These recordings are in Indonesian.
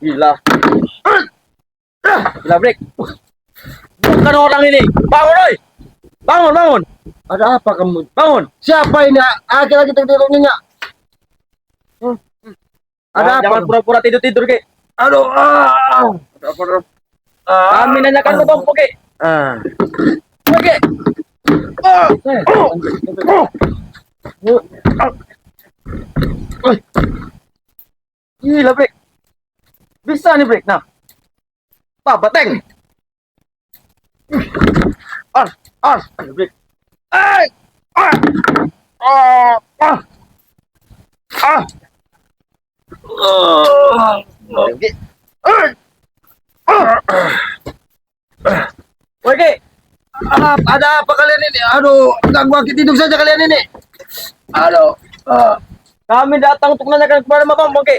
Gila. Gila, break. Bukan orang ini. Bangun, oi. Bangun, bangun. Ada apa kamu? Bangun. Siapa ini? Lagi tidur nyenyak. Ada apa? Jangan pura-pura tidur-tidur, Ki. Aduh, Kami nanyakan ke Tompo, Ki. Oke. Gila, break. Bisa nih, break. Nah. Bateng. Break. Oke. ada apa kalian ini? Aduh, ganggu aku tidur saja kalian ini. Aduh, Kami datang untuk menanyakan kepada Mas Tompo, Ki.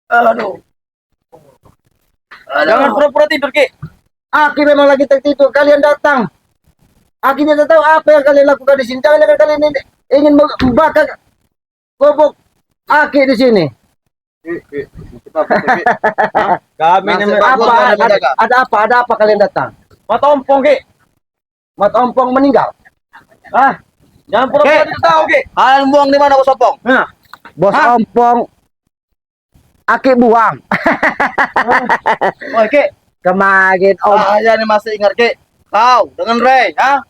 aduh. Jangan pura-pura tidur, Ki. Aki memang lagi tertidur. Kalian datang. Aki tidak tahu apa yang kalian lakukan di sini. Jangan kalian ini ingin membakar gobok Aki di sini. Kami Ada apa kalian datang? Mas Tompo, Ki. Mat Ompong meninggal. Jangan pura-pura tidak tahu, Ki. Kalian buang di mana, Bos Opong? Nah, Bos Ompong Aki buang. oke. Kemarin Saya nih masih ingat, Ki. Kau dengan Ray, ha?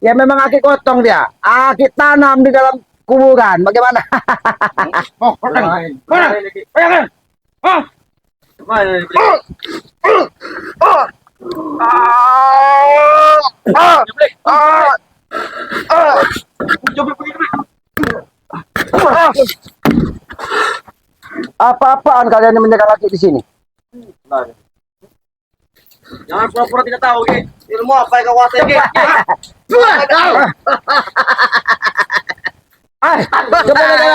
ya memang Aki potong dia. Aki tanam di dalam kuburan. Bagaimana? Mana? Bayangkan. Mana? Apa-apaan kalian yang menjaga laki di sini? Jangan pura-pura tidak tahu, Ki. Ilmu apa yang kau kuasai, Ki? Coba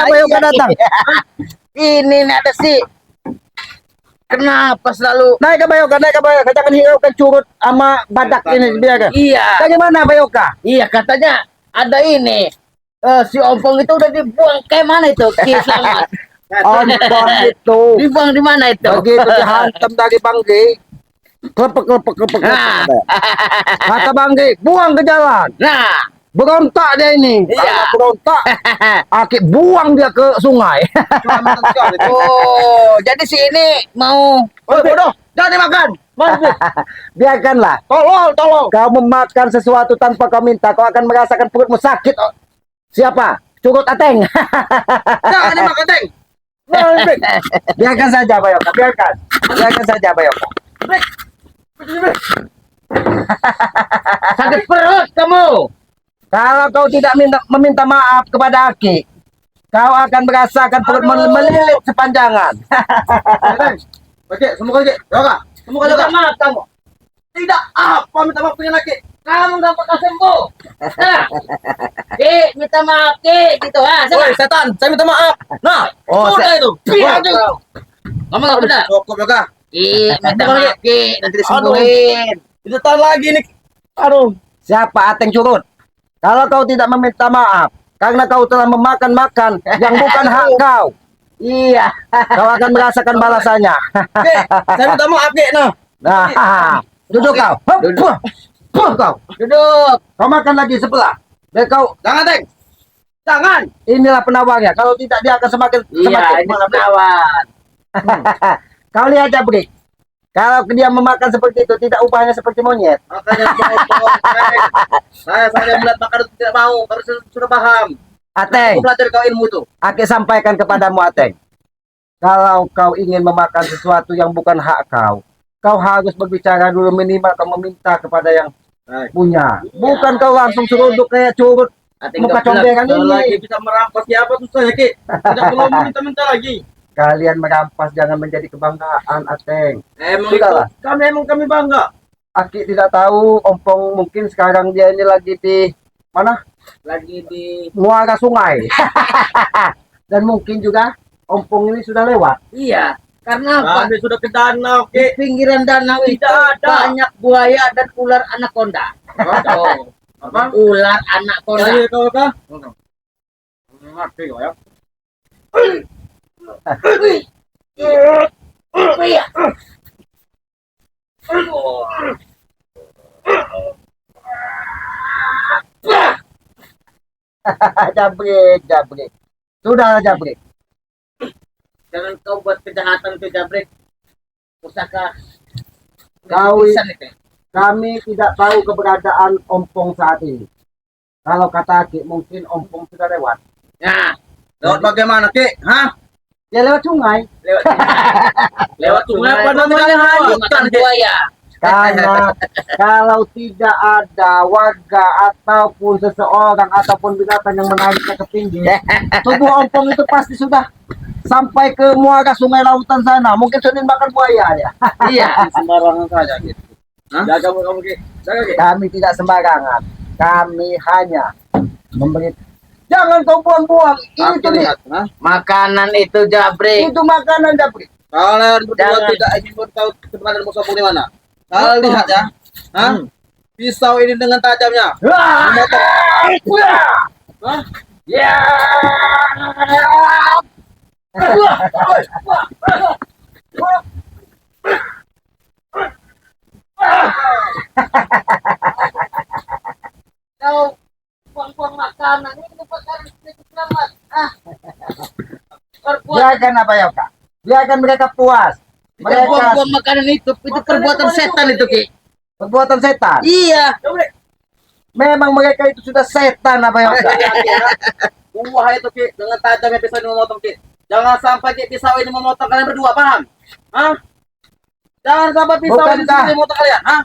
apa yang datang? Ini nih ada sih. Kenapa selalu? Naik ke Bayoka. Jangan hiraukan curut sama badak ini biarkan. Iya, Bagaimana Bayoka? iya katanya ada ini. Si Ompong itu udah dibuang kayak mana itu? Ki Selamat. Ompong itu Dibuang di mana itu? begitu dihantam dari Banggi. Klepek. Kata Banggi, buang ke jalan. Nah, Berontak dia ini. Iya. Karena berontak, Aki buang dia ke sungai. oh, jadi si ini mau Bodoh, jangan dimakan. Biarkanlah. Tolong. Kau memakan sesuatu tanpa kau minta, kau akan merasakan perutmu sakit. Siapa? Curut Ateng. Jangan dimakan, Teng. Biarkan saja Bayoka, biarkan saja Bayoka. sakit perut kamu. Kalau kau tidak meminta maaf kepada Aki, kau akan merasakan perut melilit sepanjangan. Oke, semua kali, Yoga. Semua kali, Minta Yoga. maaf kamu. Tidak apa minta maaf dengan laki. Kamu gak bakal sembuh. Ki, minta maaf Ki, gitu ha. Woi, setan, saya minta maaf. Nah, sudah itu. Biar aja. Kamu gak benar. Cukup, Yoga. Ki, minta maaf Ki, nanti disembuhin. Itu tahan lagi nih. Aduh. Siapa Ateng Curut? Kalau kau tidak meminta maaf, karena kau telah memakan yang bukan hak kau, Iya. kau akan merasakan balasannya. Oke, saya minta maaf, Ki. Nah, duduk kau. Kau. Duduk. Kau makan lagi sebelah. Biar kau, Jangan, Teng. Jangan. inilah penawarnya. Kalau tidak dia akan semakin Iya, ini penawar. Kau lihat aja, Brik. Kalau dia memakan seperti itu, tidak upahnya seperti monyet. Makanya saya melihat makan itu tidak mau, harus sudah paham. Ateng, Aku belajar kau ilmu itu. Aki sampaikan kepadamu, Ateng. Kalau kau ingin memakan sesuatu yang bukan hak kau harus berbicara dulu, minimal kau meminta kepada yang punya. Bukan kau langsung seruduk kayak curut muka comberan Kalau lagi ini. bisa merampas siapa susah ya, Ki. Tidak perlu minta-minta lagi. Kalian merampas jangan menjadi kebanggaan, Ateng. Emang Sudahlah. itu kami bangga. Aki tidak tahu, Ompong mungkin sekarang dia ini lagi di mana? Lagi di Muara sungai. Dan mungkin juga Ompong ini sudah lewat. Iya. Karena apa? kami sudah ke danau, Di Ki. pinggiran danau itu Tidak ada. banyak buaya dan ular anaconda. Oh, Apa? ular anaconda. Jadi kau kah? Ngerti kau ya? Iya. Jabrik, jabrik. Sudah jabrik. Jangan kau buat kejahatan ke Jabrik. Pusaka. Kau Pisan itu. Kami tidak tahu keberadaan Ompong saat ini. Kalau kata Ki, mungkin Ompong sudah lewat. Nah, Lewat bagaimana, Ki? Hah? Ya lewat sungai. lewat sungai apa sungai namanya? makan Bukan, Ki. buaya. Karena kalau tidak ada warga ataupun seseorang ataupun binatang yang menariknya ke pinggir, tubuh Ompong itu pasti sudah sampai ke muara sungai lautan sana. Mungkin sudah makan buaya ya. Iya. Sembarangan saja, Ki. Jaga kamu, Ki. Jaga, Ki. Kami tidak sembarangan. Kami hanya memberi. Jangan kau buang-buang. Aku Itu nih. lihat, hah? Makanan itu Jabrik. Itu makanan Jabrik. Kalian berdua Jangan. tidak ingin tahu kebenaran musuh di mana. Kalian lihat ya, hah? Pisau ini dengan tajamnya. Memotong. Hah? Ya. Kau buang-buang makanan ini bukan sedikit selamat. Perbuatan Biarkan apa ya kak? Biarkan mereka puas. Mereka buang-buang makanan itu perbuatan setan itu Ki. perbuatan setan. Iya. Memang mereka itu sudah setan apa ya kak? Wah itu Ki, dengan tajamnya pisau ini memotong Ki. Jangan sampai Ki pisau ini memotong kalian berdua, paham? Hah? Jangan sampai pisau ini Bukankah? sendiri memotong kalian, hah?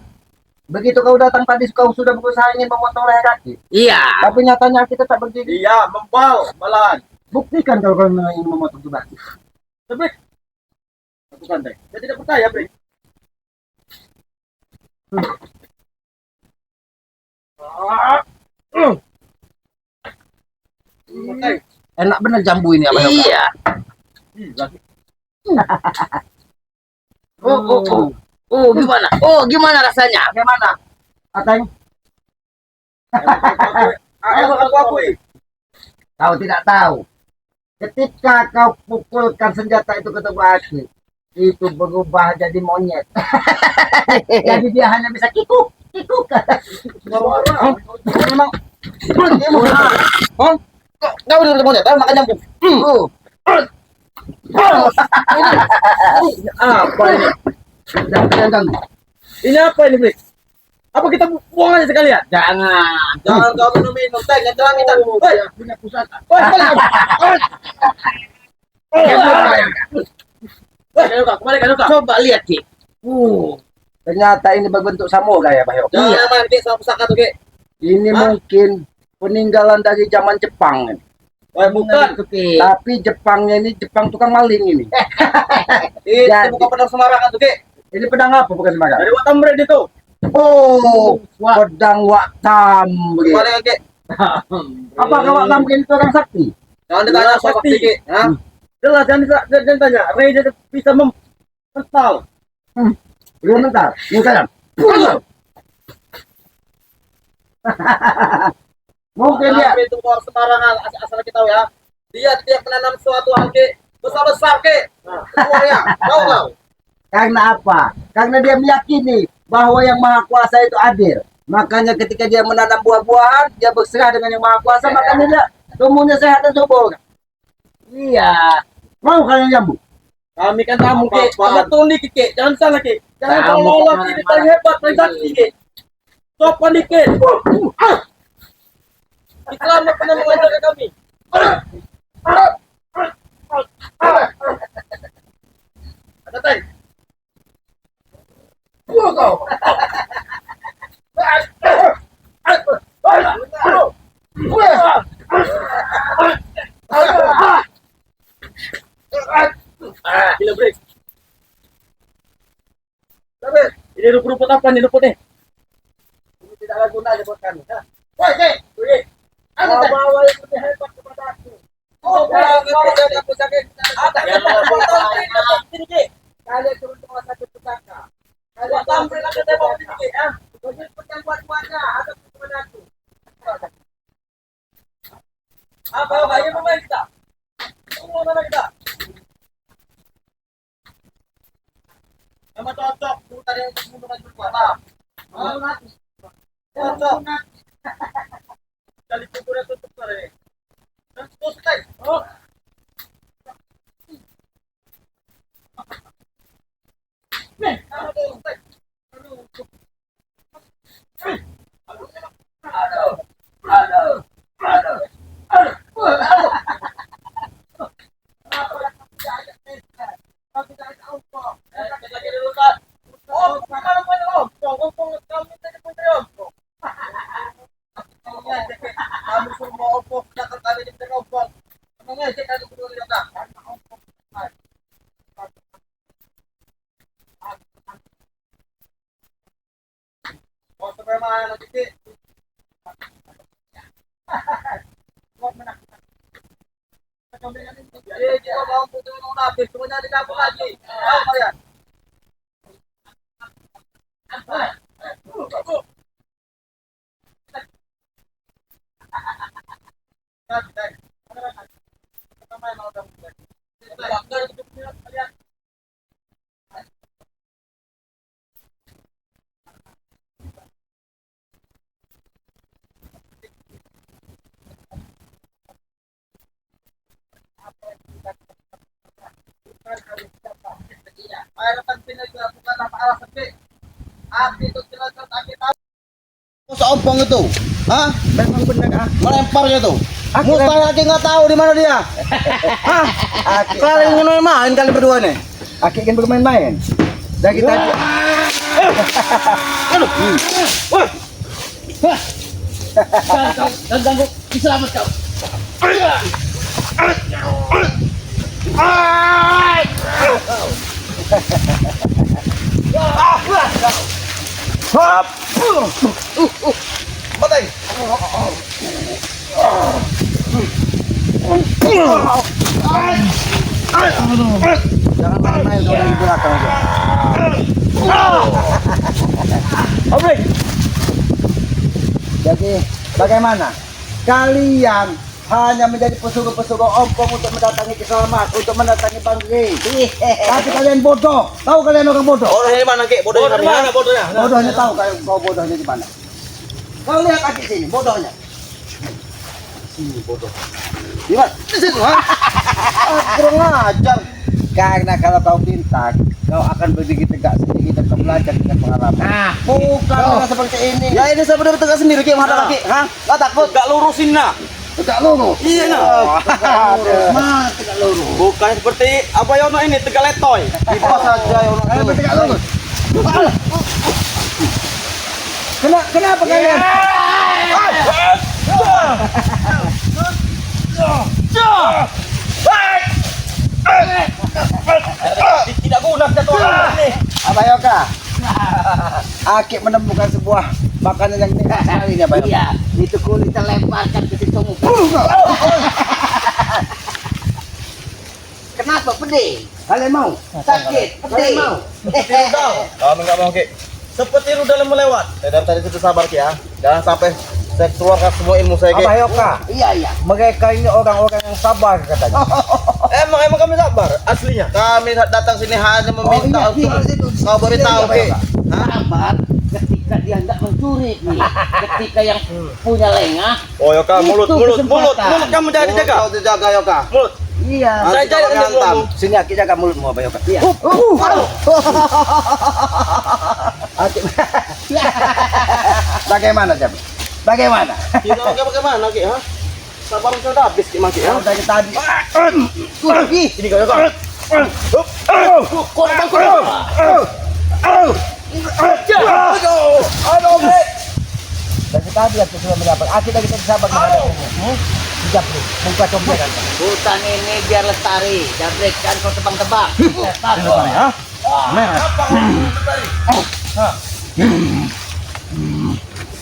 Begitu kau datang tadi kau sudah berusaha ingin memotong leher kaki. Iya. Tapi nyatanya kita tak berdiri. Iya, membal malahan. Buktikan kalau kau ingin memotong tubuh kaki. Tapi aku santai. Saya tidak percaya, Bre. Santai. Enak bener jambu ini apa ya kak? Iya. Lagi. Gimana? Gimana rasanya? Bagaimana? Ateng, Aku akui. kau tidak tahu. Ketika kau pukulkan senjata itu ke tubuh aku, itu berubah jadi monyet. Jadi dia hanya bisa kikuk, kikuk. Memang. Hah? Kau udah monyet, makan nyambung. Apa ini? Jangan. Ini apa ini, Bre? Apa kita buang aja sekalian? Jangan. Jangan kau minum teh, yang telah minta. Woi, Punya pusaka. woi, kembali kan? Coba lihat Ki. Ternyata ini berbentuk samurai ya Pak Yo. Jangan main Ki sama pusaka tuh, Ki. Ini Hah? mungkin peninggalan dari zaman Jepang. Woi, bukan. Itu Ki. Tapi Jepangnya ini Jepang tukang maling ini. Itu bukan pedang sembarangan tuh, Ki. Ini pedang apa bukan sembarangan? Dari Watambre itu. Oh, pedang Waktam. Kembali kan, Ki. Apakah Waktam itu orang sakti? Jangan ditanya soal sakti, Ki. Hah? Jelas, jangan tanya. Ray bisa mental. Belum bentar. Ini kan. Mungkin dia. Itu orang sembarangan asal kita tahu ya. Dia tidak menanam suatu hal, Ki. Besar-besar, Ki. Keluarnya. Tahu kau? Karena apa? Karena dia meyakini bahwa yang Maha Kuasa itu adil. Makanya ketika dia menanam buah-buahan, dia berserah dengan yang Maha Kuasa, makanya dia tumbuhnya sehat dan subur. Iya. Mau kalian jambu? Kami kan tamu, Ki. Betul nih, Ki. Jangan salah, Ki. Jangan Tamu seolah-olah kemana-mana. Ki paling hebat, paling sakti, Ki. Sopan dikit. Islam yang pernah mengajarkan kami. Ada teh. Kau. Gila, Bre. Tapi, ini rumput apa nih ruputnya? Ini tidak ada gunanya buat kami. Woi, Ki. Woi. Ada teh. Bawa yang lebih hebat kepada aku. Oh, aku sakit. Ada yang ini, Ki. Kalian turun ke rumah sakit pusaka. Kalian tampil ada tembok ini, Ki. Ah. Kalian yang buat-buatnya, ada kepada aku. Apa yang mau kita? Mau mana kita? tadi untuk menguntungkan berdua, paham? Cocok. Kali kuburnya tutup tadi. Terus, guys. Oh. Kamu semua opok datang kali di opok. Emangnya kita dulu datang. Oh, sampai mana nanti? Jadi kita mau putus habis semuanya di kampung lagi. Tahu kalian? Seompong itu, hah? Memang benar Melemparnya tuh. Aku Mustahil lagi nggak tahu di mana dia. Hah? Kalian ingin main kali berdua nih. Aki ingin bermain-main. Dari tadi. Kau ganggu selamat kau. Batay. Jangan main-main kalau di belakang aja. Oke. Jadi bagaimana? Kalian hanya menjadi pesuruh-pesuruh ompong untuk mendatangi Kiselamat, untuk mendatangi Bangri. Tapi kalian bodoh. Tahu kalian orang bodoh? Bodohnya di mana, Ki? Bodohnya di mana bodohnya? Bodohnya tahu kau bodohnya di mana? Kau lihat kaki sini, bodohnya. Sini bodoh. Di mana? Di situ, ha? Kurang ajar. Karena kalau kau pintar, kau akan berdiri tegak sendiri dan kau belajar dengan pengalaman. Bukan seperti ini. Ya ini saya benar tegak sendiri, Ki, menghadap Ki. Hah? Enggak takut, enggak lurusin nah. Tegak lurus. Iya nah. Mah tegak lurus. Bukan seperti apa Yono ini tegak letoy. Tiba saja Yono. Ayo tegak lurus. Kenapa kalian? Tidak guna satu orang ini. Abah Yoka, Aki menemukan sebuah makanan yang nikmat sekali ini Abah Yoka. Iya, itu kulit terlemparkan ke situ. Kenapa pedih? Kalian mau? Sakit, pedih. Kalian mau? Kami nggak mau, Ki. Seperti rudal yang melewat. Dari tadi itu sabar, Ki, ya. Jangan sampai saya keluarkan semua ilmu saya, Ki. Abah Yoka, Iya, iya. mereka ini orang-orang yang sabar katanya. Emang kami sabar aslinya. Kami datang sini hanya meminta Oh, iya, untuk kau beritahu, Ki. Sabar ketika dia hendak mencuri nih. Ketika yang punya lengah. Oh, Yoka, mulut Itu mulut kesempatan. kamu jangan dijaga. Kau dijaga, Yoka. Mulut. Iya. Saya jaga hantam. Sini Aki jaga mulutmu Abah Yoka. Iya. Aki. Bagaimana Jam? Bagaimana? Kita bagaimana, Ki, ha? Sabar sudah habis, Ki, Ki, ha? Kau dari tadi. Ini kau, Yoka. Dari tadi aku sudah mendapat. Aki lagi tidak sabar menghadapinya. Japri, muka comberan. Hutan ini biar lestari. Jabrek kan kau tebang-tebang. Lestari. Ha?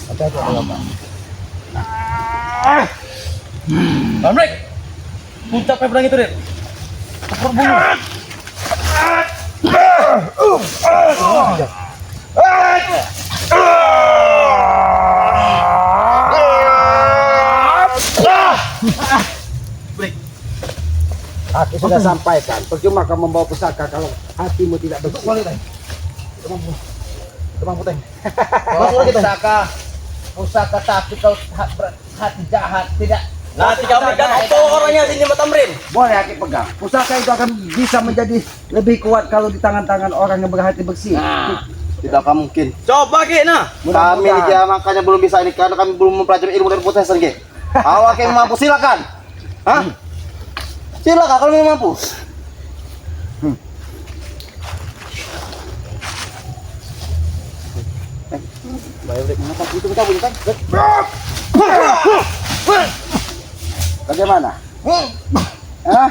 Hati-hati Abah Yoka. Bamrek. Puncak pedang itu, Dek. Berbunyi. Aku sudah sampaikan, percuma kau membawa pusaka kalau hatimu tidak bersih. Kemang puteng. Kau pusaka tapi kau hati jahat tidak. Nanti kami kan auto orangnya sini Tamrin. Boleh Aki pegang. Pusaka itu akan bisa menjadi lebih kuat kalau di tangan-tangan orang yang berhati bersih. Nah, Tidak akan mungkin. Coba Ki, nah. Mudah-mudahan. Kami ini makanya belum bisa ini karena kami belum mempelajari ilmu dari possession Ki. Kalau Ki mampu silakan. Hah? Silakan kalau memang mampu. Bagaimana? Hah?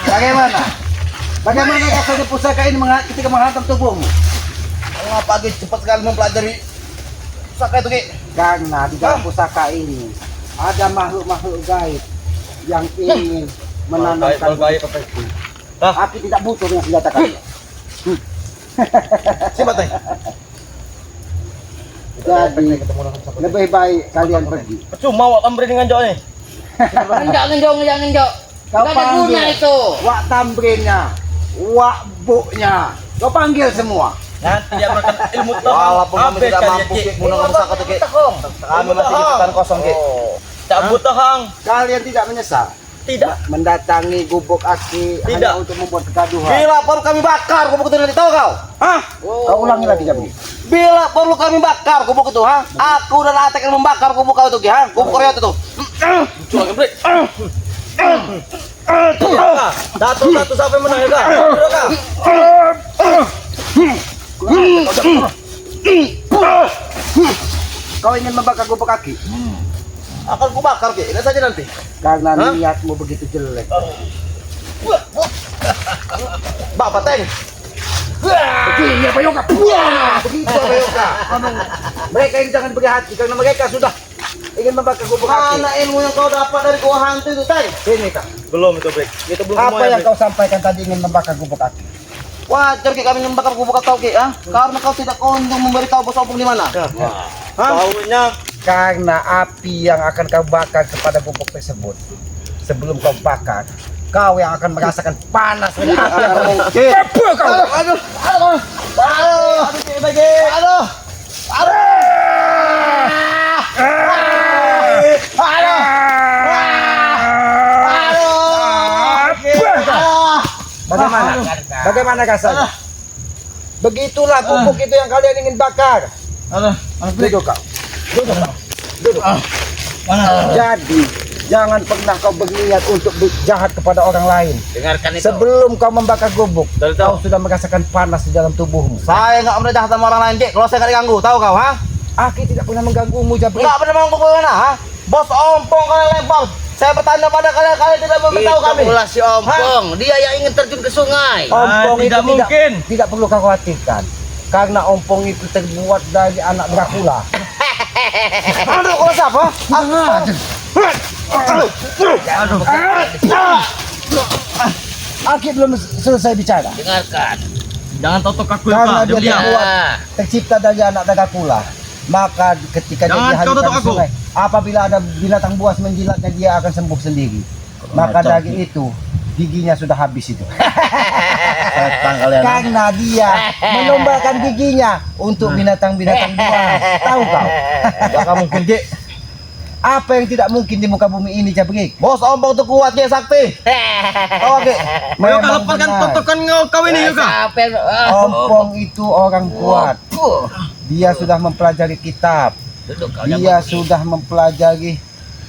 Bagaimana? Bagaimana rasanya pusaka ini ketika menghantam tubuhmu? Mengapa Ki cepat sekali mempelajari pusaka itu Ki? Karena di dalam pusaka ini ada makhluk-makhluk gaib yang ingin menanamkan. Aku tidak butuh dengan senjata kalian. Siapa teh? Jadi lebih baik kalian pergi. Cuma wak Tamrin dengan Jok nih. ngenjok. Kau Gak ada guna panggil itu. wak tambrinnya, wak buknya. Kau panggil semua. Nanti dia makan ilmu tahang. Walaupun kami tidak mampu Ki menggunakan pusaka itu Ki. Kami masih ikutan kosong Ki. Cabut tahang. Kalian tidak menyesal Tidak. mendatangi gubuk Aki Tidak. hanya untuk membuat kegaduhan. Bila perlu kami bakar gubuk itu nanti tahu kau? Hah? Kau ulangi lagi Jabri. Bila perlu kami bakar gubuk itu, ha? Aku dan Atek akan membakar gubuk kau itu, Ki, ha? Gubuk Korea itu. Curang, Bri. Satu sampai menang ya, Kak? Udah, Kak? Kau ingin membakar gubuk Aki Akan ku bakar, Ki. Lihat saja nanti. karena Hah? niatmu begitu jelek. Bapak Teng. Begini apa Yoga? Begitu apa Yoga? Mereka ini jangan berhati karena mereka sudah ingin membakar gubuk Aki. Mana ilmu yang kau dapat dari gua hantu itu, Teng? Sini Kak. Belum itu, Bri. Itu belum Apa yang kau sampaikan tadi ingin membakar gubuk Aki? Wajar Ki kami membakar gubuk kau, Ki, ha? Karena kau tidak kunjung memberitahu bos opung di mana. Hah? Tahunya Karena api yang akan kau bakar kepada gubuk tersebut sebelum kau bakar, kau yang akan merasakan panas dari api yang Ki. Apa kau? Aduh. Bagaimana? Bagaimana rasanya? Begitulah gubuk itu yang kalian ingin bakar. Duduk kau. Duduk kau. Duduk. Jadi jangan pernah kau berniat untuk jahat kepada orang lain. Dengarkan itu. Sebelum kau membakar gubuk, kau sudah merasakan panas di dalam tubuhmu. Saya nggak pernah jahat sama orang lain, Ki. Kalau saya nggak diganggu, tahu kau, ha? Aki tidak pernah mengganggumu, Jabri. Nggak pernah mau pukul mana, ha? Bos ompong kalian lempar. Saya bertanya pada kalian, kalian tidak memberitahu kami. Itulah si Ompong. Dia yang ingin terjun ke sungai. Ompong itu tidak mungkin. tidak perlu kau khawatirkan. Karena ompong itu terbuat dari anak Dracula. Aduh, kalau siapa? Aki belum selesai bicara. Dengarkan. Jangan totok aku Karena dia terbuat Ya. tercipta dari anak Dracula. Maka ketika dia Jangan kau dihanyutkan tutup di aku. sungai, apabila ada binatang buas menjilatnya, dia akan sembuh sendiri. Maka dari itu giginya sudah habis itu. Setan kalian. Karena dia menumbalkan giginya untuk binatang-binatang buas. Tahu kau? Gak mungkin, Ki. Apa yang tidak mungkin di muka bumi ini, Jabrik? Bos ompong itu kuat, Ki, sakti. Tahu, Ki. Memang benar. kau Sampai Ompong itu orang kuat. Dia sudah mempelajari kitab. Duduk kau. Dia sudah mempelajari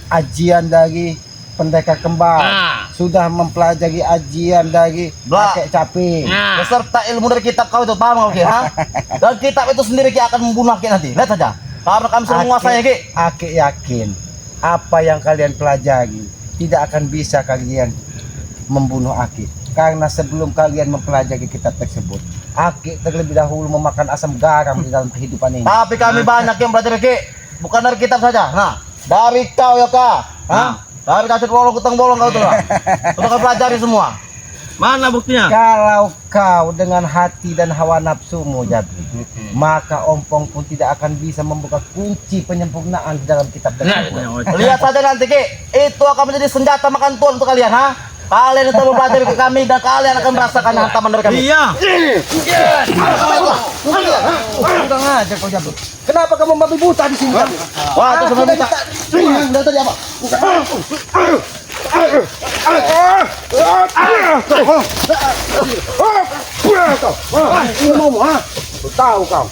ajian dari pendekar kembar. Nah. Sudah mempelajari ajian dari Bla. kakek caping. Nah. Beserta ilmu dari kitab kau itu, paham kau, Ki, ha? Dan kitab itu sendiri, Ki, akan membunuh Ki nanti. Lihat saja. Karena kami sudah menguasai, Ki. Aki yakin apa yang kalian pelajari tidak akan bisa kalian membunuh Aki. Karena sebelum kalian mempelajari kitab tersebut, Aki terlebih dahulu memakan asam garam di dalam kehidupan ini. Tapi kami banyak yang belajar, Ki. Bukan dari kitab saja. Nah, dari kau ya, Kak. Hah? Dari kasih bolong, kutang bolong kau tuh, lah. Untuk kau pelajari semua. Mana buktinya? Kalau kau dengan hati dan hawa nafsumu, Jabri, maka ompong pun tidak akan bisa membuka kunci penyempurnaan di dalam kitab tersebut. Lihat saja nanti, Ki. Itu akan menjadi senjata makan tuan untuk kalian, ha? Kalian itu mempelajari ke kami dan kalian akan merasakan hantaman dari kami. Iya. Kurang aja kau Jabrik. Kenapa kamu membabi buta di sini? Wah, itu semua buta. Dari tadi apa? Ini mau ha? Aku tahu kau.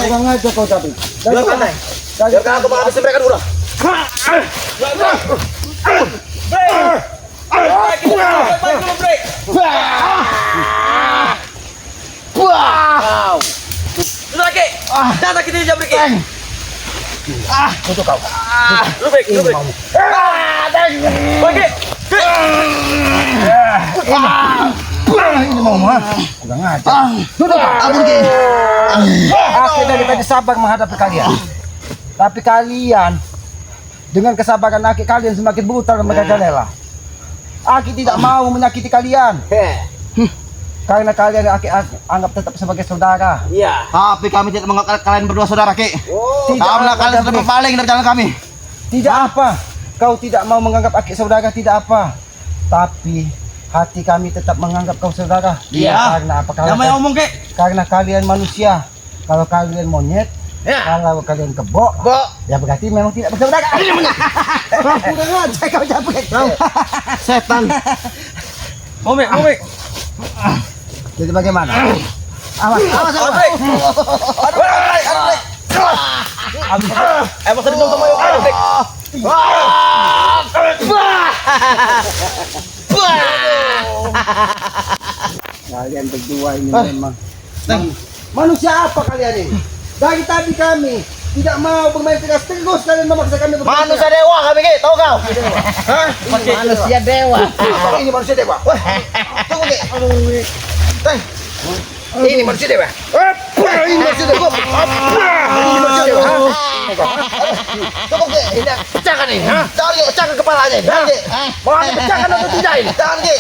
Kurang aja kau Jabrik. Biarkan aku menghabisi mereka dulu. Wow. Sudah Ki. Jangan sakit dia Jabrik. Untuk kau. Lu break. Bagi. Ini mau ha? Kurang aja. Duduk. Aku dari tadi sabar menghadapi kalian. Tapi kalian dengan kesabaran Aki kalian semakin brutal dan merajalela. Aki tidak mau menyakiti kalian. Karena kalian Aki anggap tetap sebagai saudara. Iya. Tapi kami tidak menganggap kalian berdua saudara, Ki. Karena Tidak kalian sudah berpaling dari jalan kami. Tidak apa. Kau tidak mau menganggap Aki saudara tidak apa. Tapi hati kami tetap menganggap kau saudara. Iya. Karena apa? Damai ngomong Ki. Karena kalian manusia. Kalau kalian monyet, kalau kalian kebo, ya berarti memang tidak bersaudara. Kurang aja kau Jabrik. Setan. Ngomong. Jadi bagaimana? Awas. Break. Emang tadi sama yuk. Break. Kalian berdua ini memang manusia apa kalian ini? Dari tadi kami tidak mau bermain tegas, terus kalian memaksa kami bermain Manusia dewa kami, Ki. Tahu kau? Hah? Manusia dewa. Apa ini manusia dewa? Wah, tunggu Ki. Ini manusia dewa. Ini manusia dewa. Ini manusia dewa. Tunggu, Ki. Ini pecahkan ini. Jangan, Ki. Pecahkan kepalanya ini. Jangan, Ki. Mau anda pecahkan atau tidak ini? Jangan, Ki.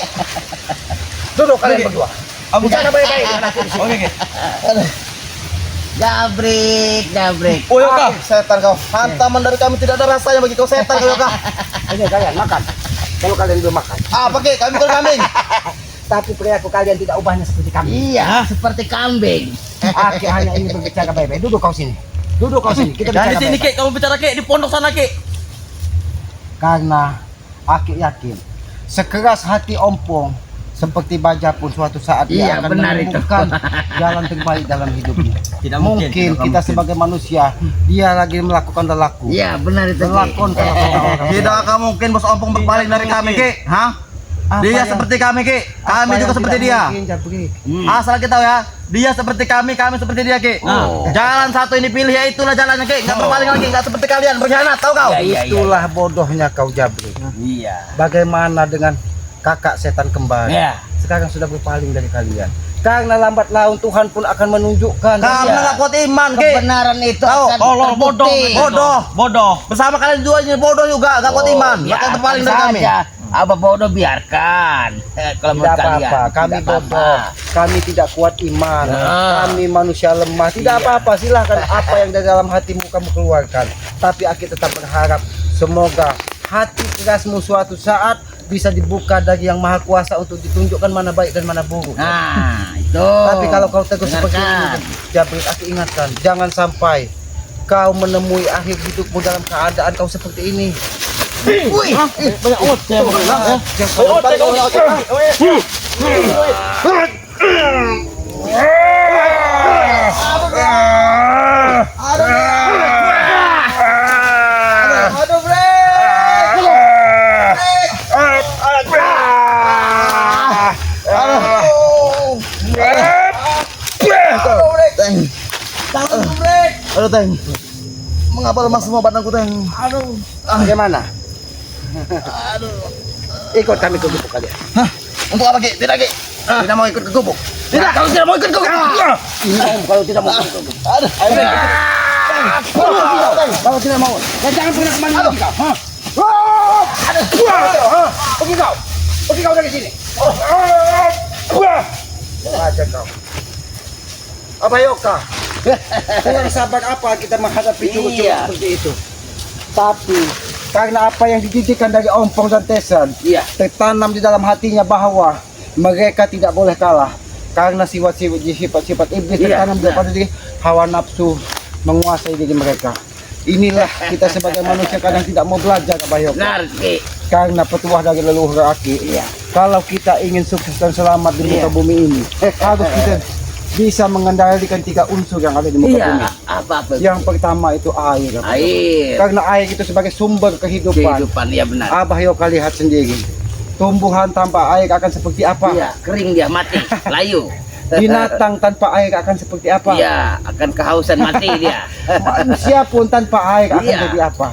Duduk kalian berdua. Bicara baik-baik. Oke Ki. Jabrik. Oh Yoka. Setan kau. Hantaman dari kami tidak ada rasanya bagi kau setan kau, Yoka. Ini kalian makan. Kalau kalian belum makan. Apa, Ki? Kami bukan kambing. Tapi perilaku kalian tidak ubahnya seperti kami. Iya, seperti kambing. Aki hanya ingin berbicara baik-baik. Duduk kau sini. Kita Jangan bicara di sini baik-baik. Ki, kamu bicara Ki di pondok sana Ki. Karena Aki yakin sekeras hati ompong seperti baja pun suatu saat Iya, dia akan benar itu. menemukan jalan terbaik dalam hidupnya. Tidak Mungkin tidak kita mungkin. sebagai manusia dia lagi melakukan lelaku. Iya, benar itu. Ki. Melakon kalau kata orang. Tidak akan mungkin bos ompong berpaling dari kami, Ki. Hah? Apa Dia yang- seperti kami, Ki. apa Kami yang juga tidak seperti dia. mungkin, Jabrik? Asal kita tahu ya, dia seperti kami seperti dia, Ki. Jalan satu ini pilih, ya itulah jalannya, Ki. Nggak berpaling lagi, nggak seperti kalian berkhianat, tahu kau? Iya. Itulah bodohnya kau Jabrik. Iya. Bagaimana dengan kakak setan kembar? Iya. Sekarang sudah berpaling dari kalian. Karena lambat laun Tuhan pun akan menunjukkan. Karena nggak kuat iman, Ki. Kebenaran itu Tahu, akan Tolong bodoh. terbukti. Bodoh. Bersama kalian dua ini bodoh juga, nggak kuat iman. Makanya berpaling dari kami. Apa bodoh biarkan. Kalau Tidak menurut kalian. apa-apa, kami Tidak apa-apa. bodoh, kami tidak kuat iman, kami manusia lemah. Tidak apa-apa, silahkan apa yang dari dalam hatimu kamu keluarkan. Tapi Aki tetap berharap semoga hati kerasmu suatu saat bisa dibuka dari Yang Maha Kuasa untuk ditunjukkan mana baik dan mana buruk. Nah, itu. Tapi kalau kau teguh seperti Dengarkan. ini, Jabrik, Aki ingatkan, jangan sampai kau menemui akhir hidupmu dalam keadaan kau seperti ini. Wih, banyak ot saya mau bilang ya. Aduh, Aduh, Teng. Mengapa lemas semua badanku, Teng? Bagaimana? Ikut kami ke gubuk kalian. Hah? Untuk apa, Ki? Tidak, Ki. Tidak mau ikut ke gubuk. Tidak, kalau tidak mau ikut ke gubuk. Ini om, kalau tidak mau ikut ke gubuk. Aduh. Kalau tidak mau, dan jangan pernah kembali lagi kau. Pergi kau. Pergi kau dari sini. Aja kau. Apa Yoka? Kurang sabar apa kita menghadapi curut-curut Iya. seperti itu. Tapi Karena apa yang dididikan dari Ompong dan Tesan Iya. tertanam di dalam hatinya bahwa mereka tidak boleh kalah. Karena sifat-sifat iblis Iya, tertanam pada diri, hawa nafsu menguasai diri mereka. Inilah kita sebagai manusia kadang tidak mau belajar Abah Yoka. Benar Ki. Karena petuah dari leluhur Aki. Iya. Kalau kita ingin sukses dan selamat di muka Iya. bumi ini, harus kita bisa mengendalikan 3 unsur yang ada di muka bumi. Iya. Apa? Yang pertama itu air. Abah Yoka. Air. Karena air itu sebagai sumber kehidupan. Kehidupan ya benar. Abah Yoka lihat sendiri. Tumbuhan tanpa air akan seperti apa? Iya, kering dia mati, layu. Binatang tanpa air akan seperti apa? Iya, akan kehausan mati dia. Manusia pun tanpa air akan Iya. jadi apa?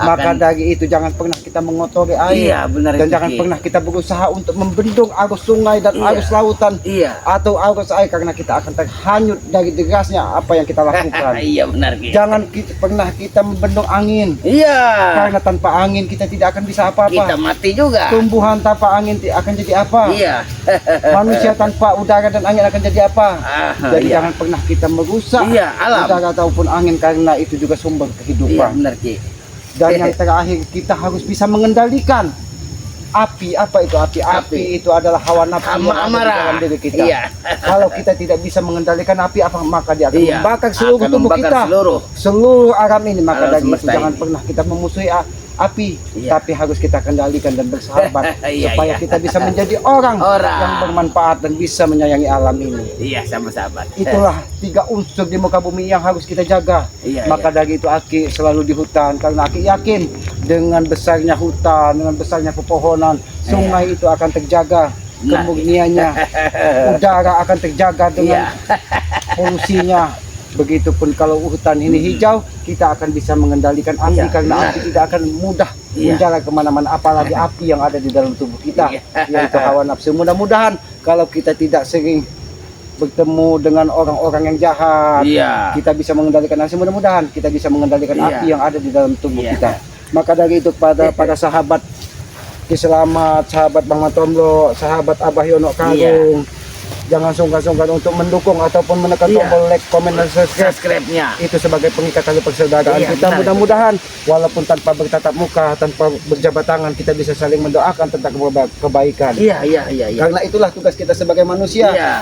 Maka dari itu jangan pernah kita mengotori air. Iya, benar Dan itu, jangan Ki. pernah kita berusaha untuk membendung arus sungai dan Iya. arus lautan Iya. atau arus air karena kita akan terhanyut dari derasnya apa yang kita lakukan. Iya benar Ki. Jangan pernah kita membendung angin Iya. karena tanpa angin kita tidak akan bisa Kita apa-apa. mati juga. Tumbuhan tanpa angin akan jadi apa? Iya. Manusia tanpa udara dan angin akan jadi apa? Ah, Jadi iya. jangan pernah kita merusak Iya, alam. udara ataupun angin karena itu juga sumber Iya kehidupan. benar Ki. Dan yang terakhir kita harus bisa mengendalikan api. Apa itu api? Api itu adalah hawa nafsu yang ada di Amarah. dalam diri kita. Iya. Kalau kita tidak bisa mengendalikan api, apa maka dia akan Iya. membakar seluruh Akan tubuh membakar kita, seluruh. alam ini. Maka Alam dari itu semesta jangan ini. pernah kita memusuhi api, Iya. tapi harus kita kendalikan dan bersahabat Iya, supaya iya. kita bisa menjadi orang Orang. yang bermanfaat dan bisa menyayangi alam ini. Iya, sama sahabat. Itulah 3 unsur di muka bumi yang harus kita jaga. Iya, Maka dari itu Aki selalu di hutan karena Aki yakin dengan besarnya hutan, dengan besarnya pepohonan, sungai itu akan terjaga Nah. kemurniannya, udara akan terjaga dengan Iya. polusinya. Begitupun kalau hutan ini hijau, kita akan bisa mengendalikan api Iya, karena benar. api tidak akan mudah Iya. menjalar kemana-mana, apalagi api yang ada di dalam tubuh kita, Iya. yaitu hawa nafsu. Mudah-mudahan kalau kita tidak sering bertemu dengan orang-orang yang jahat, Iya. kita bisa mengendalikan nafsu. Mudah-mudahan kita bisa mengendalikan Iya. api yang ada di dalam tubuh Iya. kita. Maka dari itu pada para sahabat Selamat, sahabat Bang Matomlo, sahabat Abah Yono Karung, jangan sungkan-sungkan untuk mendukung ataupun menekan Iya. tombol like, comment, dan subscribe. Subscribe-nya. Itu sebagai pengikat tali persaudaraan Iya, kita. benar. Mudah-mudahan walaupun tanpa bertatap muka, tanpa berjabat tangan, kita bisa saling mendoakan tentang kebaikan. Iya. Karena itulah tugas kita sebagai manusia. Iya.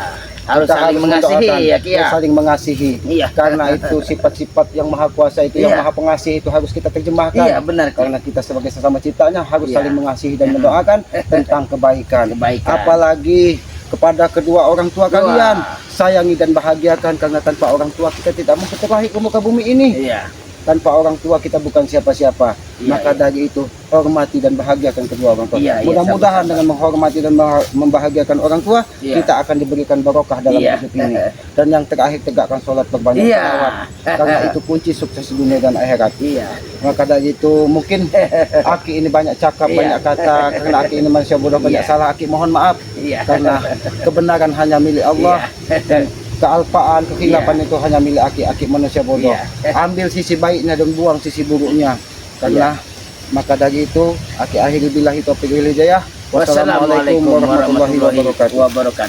Harus Kita saling mengasihi mendoakan ya Ki dan ya. saling mengasihi. Iya. Karena itu sifat-sifat yang maha kuasa itu, yang Iya. maha pengasih itu harus kita terjemahkan. Iya, benar, Ki. Karena kita sebagai sesama ciptanya harus Iya. saling mengasihi dan mendoakan tentang kebaikan. Kebaikan. Apalagi kepada kedua orang tua kalian, sayangi dan bahagiakan karena tanpa orang tua kita tidak mungkin terlahir ke muka bumi ini. Iya. Tanpa orang tua kita bukan siapa-siapa. Iya, Maka iya. dari itu hormati dan bahagiakan kedua orang tua. Iya, iya, Mudah-mudahan sama-sama. dengan menghormati dan membahagiakan orang tua, Iya. kita akan diberikan barokah dalam Iya. hidup ini. Dan yang terakhir, tegakkan sholat berbanyak Iya. salawat. Karena itu kunci sukses dunia dan akhirat. Iya. Maka dari itu mungkin Aki ini banyak cakap, Iya. banyak kata. Karena Aki ini manusia bodoh, banyak Iya. salah. Aki mohon maaf. Iya. Karena kebenaran hanya milik Allah. Dan kealpaan, kehilapan Iya. itu hanya milik Aki manusia bodoh. Iya. Ambil sisi baiknya dan buang sisi buruknya. Karena maka dari itu Aki akhiri billahi taufiq wal hidayah. Wassalamualaikum warahmatullahi wabarakatuh. wabarakatuh.